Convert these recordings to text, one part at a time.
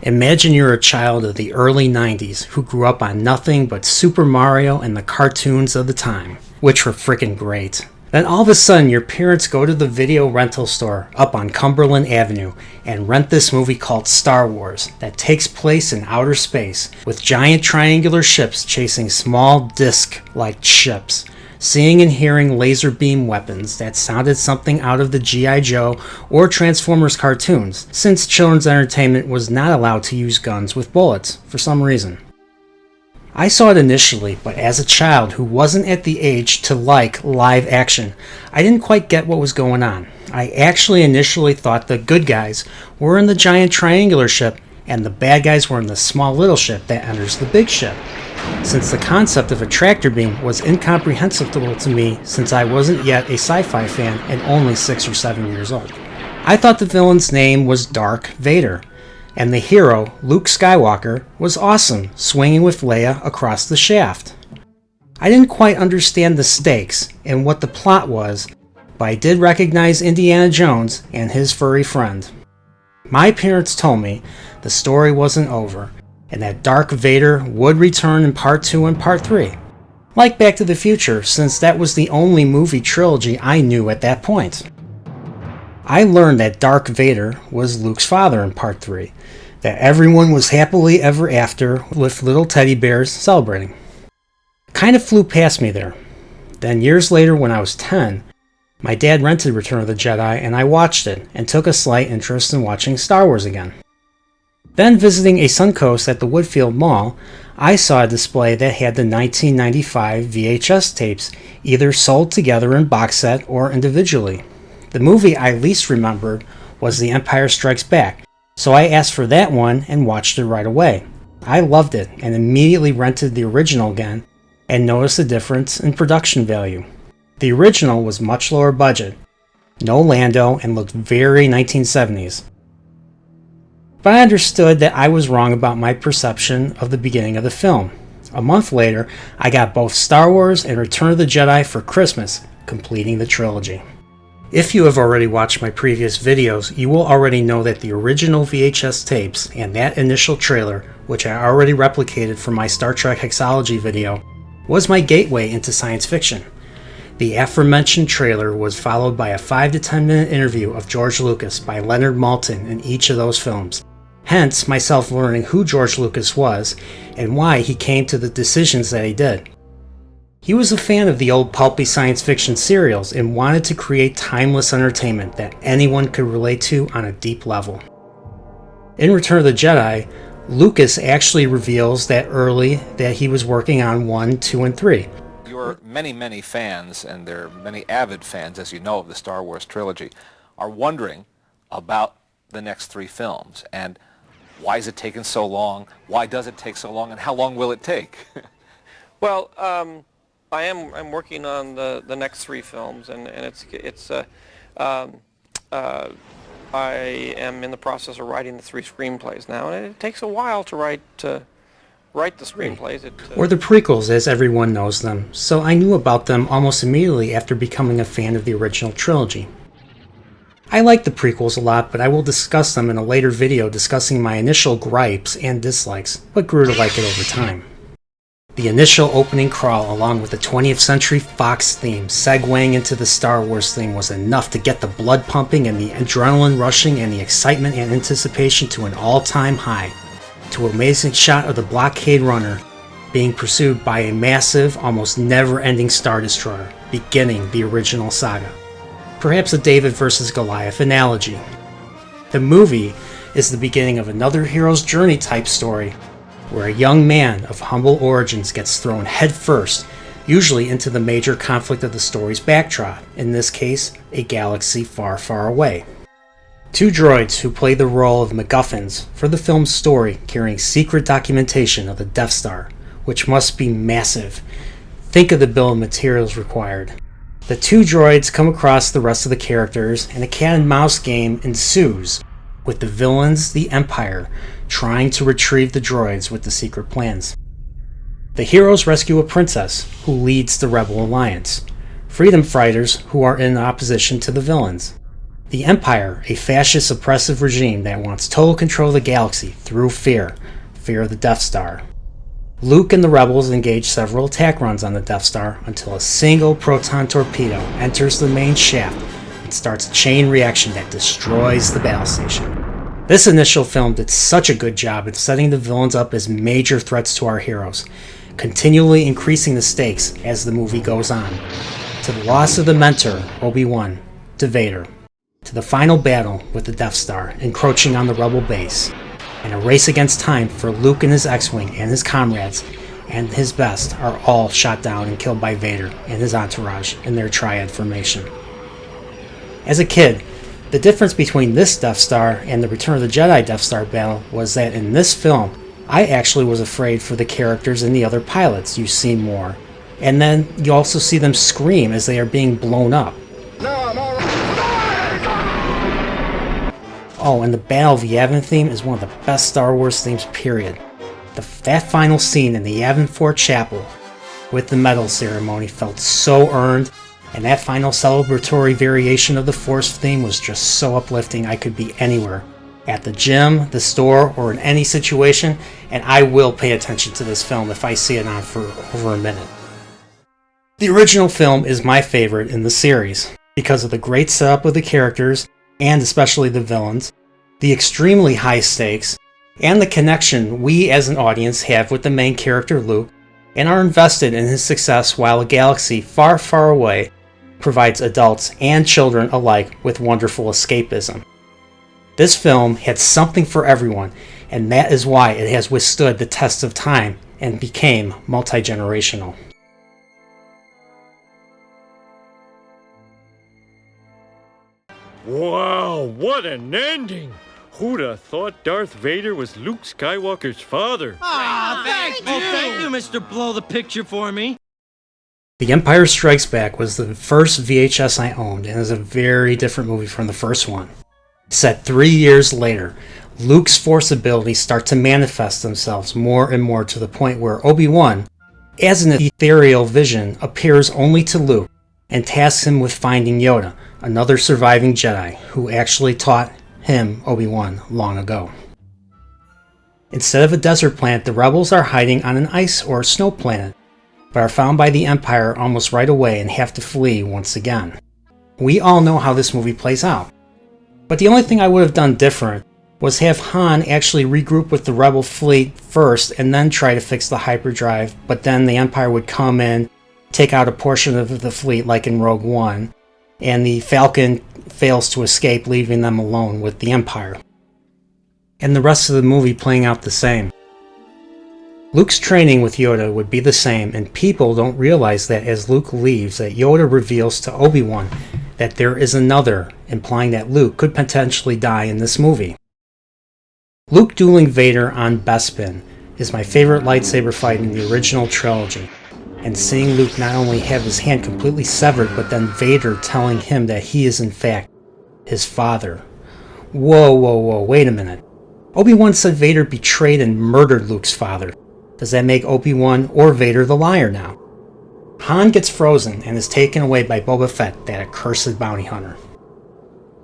Imagine you're a child of the early 90s who grew up on nothing but Super Mario and the cartoons of the time, which were freaking great. Then all of a sudden your parents go to the video rental store up on Cumberland Avenue and rent this movie called Star Wars that takes place in outer space with giant triangular ships chasing small disc-like ships, seeing and hearing laser beam weapons that sounded something out of the G.I. Joe or Transformers cartoons, since children's entertainment was not allowed to use guns with bullets for some reason. I saw it initially, but as a child who wasn't at the age to like live action, I didn't quite get what was going on. I actually initially thought the good guys were in the giant triangular ship and the bad guys were in the small little ship that enters the big ship, since the concept of a tractor beam was incomprehensible to me since I wasn't yet a sci-fi fan and only 6 or 7 years old. I thought the villain's name was Dark Vader, and the hero, Luke Skywalker, was awesome, swinging with Leia across the shaft. I didn't quite understand the stakes and what the plot was, but I did recognize Indiana Jones and his furry friend. My parents told me the story wasn't over, and that Dark Vader would return in Part 2 and Part 3. Like Back to the Future, since that was the only movie trilogy I knew at that point. I learned that Dark Vader was Luke's father in Part 3, that everyone was happily ever after with little teddy bears celebrating. Kind of flew past me there. Then years later when I was 10, my dad rented Return of the Jedi and I watched it and took a slight interest in watching Star Wars again. Then visiting a Suncoast at the Woodfield Mall, I saw a display that had the 1995 VHS tapes either sold together in box set or individually. The movie I least remembered was The Empire Strikes Back, so I asked for that one and watched it right away. I loved it and immediately rented the original again and noticed the difference in production value. The original was much lower budget, no Lando, and looked very 1970s. But I understood that I was wrong about my perception of the beginning of the film. A month later, I got both Star Wars and Return of the Jedi for Christmas, completing the trilogy. If you have already watched my previous videos, you will already know that the original VHS tapes and that initial trailer, which I already replicated for my Star Trek Hexology video, was my gateway into science fiction. The aforementioned trailer was followed by a 5 to 10 minute interview of George Lucas by Leonard Maltin in each of those films, hence myself learning who George Lucas was and why he came to the decisions that he did. He was a fan of the old pulpy science fiction serials and wanted to create timeless entertainment that anyone could relate to on a deep level. In Return of the Jedi, Lucas actually reveals that early that he was working on 1, 2, and 3. Your many fans, and there are many avid fans, as you know, of the Star Wars Trilogy, are wondering about the next 3 films, and why is it taking so long, why does it take so long, and how long will it take? Well, I'm working on the next 3 films, and I am in the process of writing the 3 screenplays now, and it takes a while to write the screenplays. Or the prequels, as everyone knows them, so I knew about them almost immediately after becoming a fan of the original trilogy. I like the prequels a lot, but I will discuss them in a later video discussing my initial gripes and dislikes, but grew to like it over time. The initial opening crawl along with the 20th Century Fox theme segueing into the Star Wars theme was enough to get the blood pumping and the adrenaline rushing and the excitement and anticipation to an all-time high, to an amazing shot of the blockade runner being pursued by a massive, almost never-ending Star Destroyer, beginning the original saga. Perhaps a David versus Goliath analogy. The movie is the beginning of another hero's journey type story, where a young man of humble origins gets thrown headfirst, usually into the major conflict of the story's backdrop, in this case, a galaxy far, far away. 2 droids who play the role of MacGuffins for the film's story, carrying secret documentation of the Death Star, which must be massive. Think of the bill of materials required. The 2 droids come across the rest of the characters, and a cat and mouse game ensues, with the villains, the Empire, trying to retrieve the droids with the secret plans. The heroes rescue a princess who leads the Rebel Alliance, freedom fighters who are in opposition to the villains. The Empire, a fascist oppressive regime that wants total control of the galaxy through fear of the Death Star. Luke and the rebels engage several attack runs on the Death Star until a single proton torpedo enters the main shaft and starts a chain reaction that destroys the battle station. This initial film did such a good job in setting the villains up as major threats to our heroes, continually increasing the stakes as the movie goes on. To the loss of the mentor, Obi-Wan, to Vader, to the final battle with the Death Star encroaching on the rebel base, and a race against time for Luke and his X-Wing and his comrades and his best are all shot down and killed by Vader and his entourage in their triad formation. As a kid, the difference between this Death Star and the Return of the Jedi Death Star battle was that in this film, I actually was afraid for the characters and the other pilots you see more. And then you also see them scream as they are being blown up. Oh, and the Battle of Yavin theme is one of the best Star Wars themes, period. That final scene in the Yavin 4 Chapel with the medal ceremony felt so earned, and that final celebratory variation of the Force theme was just so uplifting. I could be anywhere. At the gym, the store, or in any situation, and I will pay attention to this film if I see it on for over a minute. The original film is my favorite in the series because of the great setup of the characters, and especially the villains, the extremely high stakes, and the connection we as an audience have with the main character Luke, and are invested in his success while a galaxy far, far away provides adults and children alike with wonderful escapism. This film had something for everyone, and that is why it has withstood the test of time and became multi-generational. Wow, what an ending! Who'd have thought Darth Vader was Luke Skywalker's father? Thank you, Mr. Blow the Picture for me. The Empire Strikes Back was the first VHS I owned and is a very different movie from the first one. Set 3 years later, Luke's Force abilities start to manifest themselves more and more to the point where Obi-Wan, as an ethereal vision, appears only to Luke and tasks him with finding Yoda, another surviving Jedi who actually taught him, Obi-Wan, long ago. Instead of a desert planet, the rebels are hiding on an ice or snow planet, but are found by the Empire almost right away and have to flee once again. We all know how this movie plays out. But the only thing I would have done different was have Han actually regroup with the rebel fleet first and then try to fix the hyperdrive, but then the Empire would come in, take out a portion of the fleet like in Rogue One, and the Falcon fails to escape, leaving them alone with the Empire. And the rest of the movie playing out the same. Luke's training with Yoda would be the same, and people don't realize that as Luke leaves, that Yoda reveals to Obi-Wan that there is another, implying that Luke could potentially die in this movie. Luke dueling Vader on Bespin is my favorite lightsaber fight in the original trilogy, and seeing Luke not only have his hand completely severed, but then Vader telling him that he is in fact his father. Whoa, wait a minute. Obi-Wan said Vader betrayed and murdered Luke's father. Does that make Obi-Wan or Vader the liar now? Han gets frozen and is taken away by Boba Fett, that accursed bounty hunter.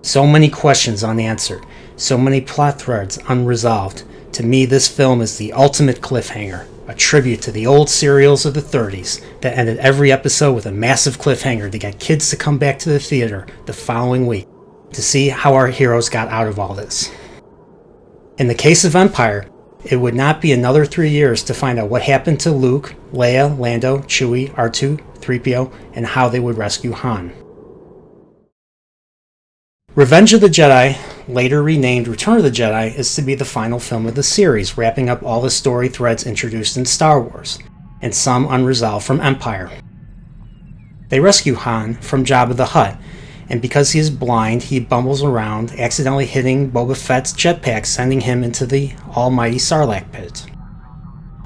So many questions unanswered, so many plot threads unresolved. To me, this film is the ultimate cliffhanger, a tribute to the old serials of the 30s that ended every episode with a massive cliffhanger to get kids to come back to the theater the following week to see how our heroes got out of all this. In the case of Empire, it would not be another 3 years to find out what happened to Luke, Leia, Lando, Chewie, R2, 3PO, and how they would rescue Han. Revenge of the Jedi, later renamed Return of the Jedi, is to be the final film of the series, wrapping up all the story threads introduced in Star Wars, and some unresolved from Empire. They rescue Han from Jabba the Hutt, and because he is blind, he bumbles around, accidentally hitting Boba Fett's jetpack, sending him into the almighty Sarlacc pit.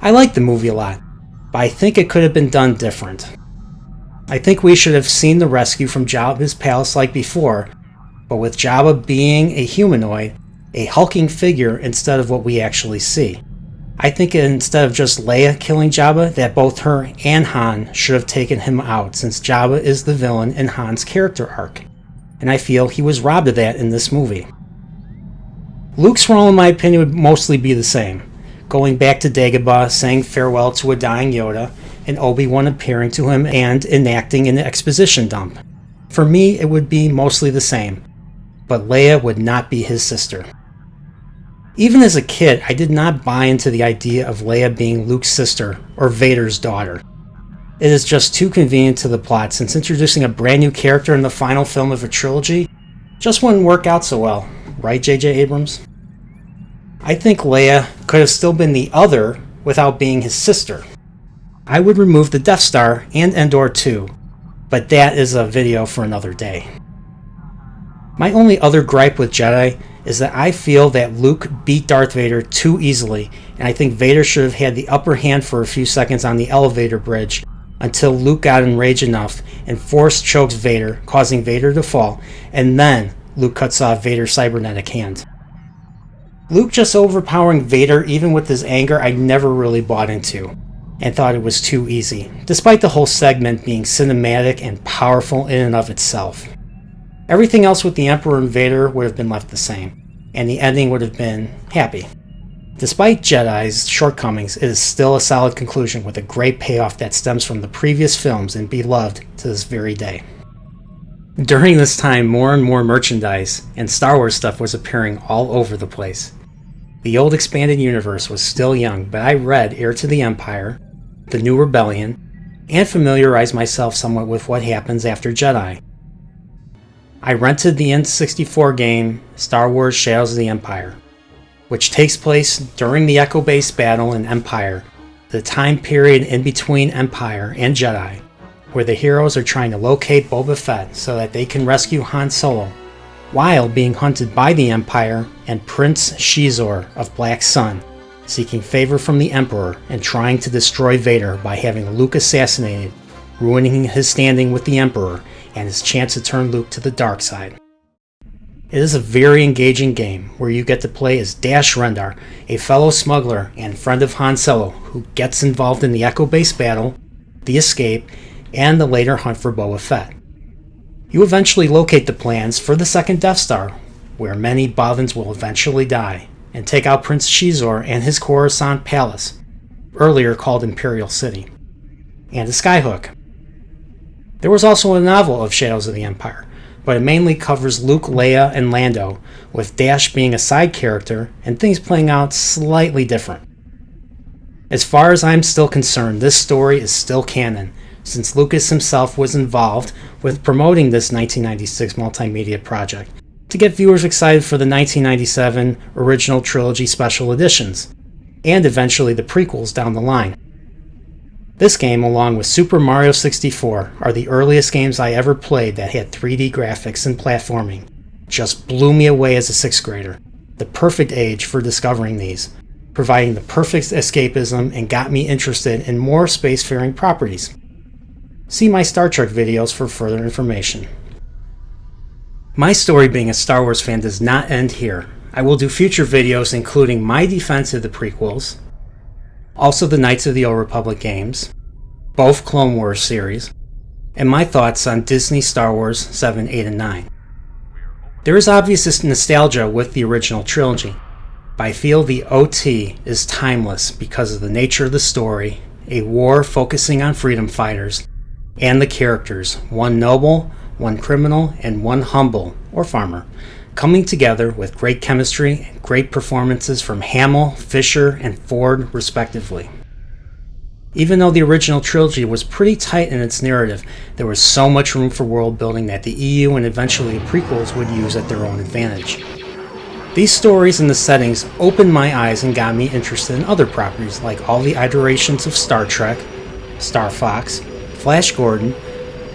I like the movie a lot, but I think it could have been done different. I think we should have seen the rescue from Jabba's palace like before, but with Jabba being a humanoid, a hulking figure instead of what we actually see. I think instead of just Leia killing Jabba, that both her and Han should have taken him out, since Jabba is the villain in Han's character arc. and I feel he was robbed of that in this movie. Luke's role, in my opinion, would mostly be the same, going back to Dagobah, saying farewell to a dying Yoda, and Obi-Wan appearing to him and enacting an exposition dump. For me, it would be mostly the same, but Leia would not be his sister. Even as a kid, I did not buy into the idea of Leia being Luke's sister or Vader's daughter. It is just too convenient to the plot, since introducing a brand new character in the final film of a trilogy just wouldn't work out so well, right, J.J. Abrams? I think Leia could have still been the other without being his sister. I would remove the Death Star and Endor too, but that is a video for another day. My only other gripe with Jedi is that I feel that Luke beat Darth Vader too easily, and I think Vader should have had the upper hand for a few seconds on the elevator bridge until Luke got enraged enough and force chokes Vader, causing Vader to fall, and then Luke cuts off Vader's cybernetic hand. Luke just overpowering Vader even with his anger I never really bought into, and thought it was too easy, despite the whole segment being cinematic and powerful in and of itself. Everything else with the Emperor and Vader would have been left the same, and the ending would have been happy. Despite Jedi's shortcomings, it is still a solid conclusion with a great payoff that stems from the previous films and beloved to this very day. During this time, more and more merchandise and Star Wars stuff was appearing all over the place. The old expanded universe was still young, but I read Heir to the Empire, The New Rebellion, and familiarized myself somewhat with what happens after Jedi. I rented the N64 game Star Wars Shadows of the Empire, which takes place during the Echo Base battle in Empire, the time period in between Empire and Jedi, where the heroes are trying to locate Boba Fett so that they can rescue Han Solo, while being hunted by the Empire and Prince Shizor of Black Sun, seeking favor from the Emperor and trying to destroy Vader by having Luke assassinated, ruining his standing with the Emperor and his chance to turn Luke to the dark side. It is a very engaging game where you get to play as Dash Rendar, a fellow smuggler and friend of Han Solo who gets involved in the Echo Base battle, the escape, and the later hunt for Boba Fett. You eventually locate the plans for the second Death Star, where many Bovans will eventually die, and take out Prince Shizor and his Coruscant Palace, earlier called Imperial City, and a Skyhook. There was also a novel of Shadows of the Empire, but it mainly covers Luke, Leia, and Lando, with Dash being a side character and things playing out slightly different. As far as I'm still concerned, this story is still canon, since Lucas himself was involved with promoting this 1996 multimedia project to get viewers excited for the 1997 original trilogy special editions, and eventually the prequels down the line. This game, along with Super Mario 64, are the earliest games I ever played that had 3D graphics and platforming. Just blew me away as a 6th grader. The perfect age for discovering these, providing the perfect escapism and got me interested in more spacefaring properties. See my Star Trek videos for further information. My story being a Star Wars fan does not end here. I will do future videos including my defense of the prequels, also the Knights of the Old Republic games, both Clone Wars series, and my thoughts on Disney Star Wars 7, 8, and 9. There is obvious nostalgia with the original trilogy, but I feel the OT is timeless because of the nature of the story, a war focusing on freedom fighters, and the characters, one noble, one criminal, and one humble, or farmer, coming together with great chemistry and great performances from Hamill, Fisher, and Ford respectively. Even though the original trilogy was pretty tight in its narrative, there was so much room for world building that the EU and eventually the prequels would use at their own advantage. These stories and the settings opened my eyes and got me interested in other properties like all the iterations of Star Trek, Star Fox, Flash Gordon,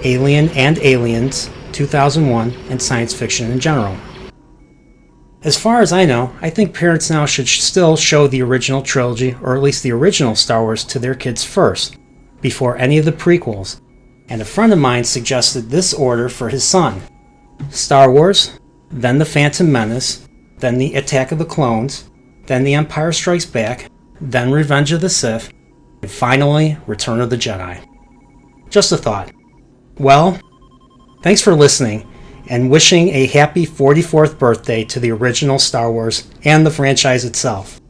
Alien and Aliens, 2001, and science fiction in general. As far as I know, I think parents now should still show the original trilogy, or at least the original Star Wars, to their kids first, before any of the prequels, and a friend of mine suggested this order for his son: Star Wars, then The Phantom Menace, then The Attack of the Clones, then The Empire Strikes Back, then Revenge of the Sith, and finally Return of the Jedi. Just a thought. Well, thanks for listening, and wishing a happy 44th birthday to the original Star Wars and the franchise itself.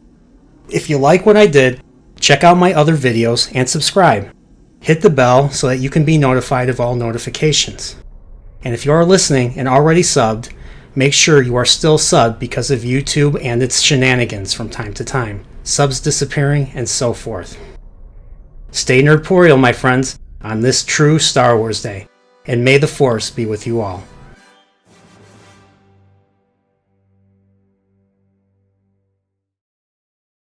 If you like what I did, check out my other videos and subscribe. Hit the bell so that you can be notified of all notifications. And if you are listening and already subbed, make sure you are still subbed because of YouTube and its shenanigans from time to time, subs disappearing and so forth. Stay nerdporial, my friends, on this true Star Wars day, and may the Force be with you all.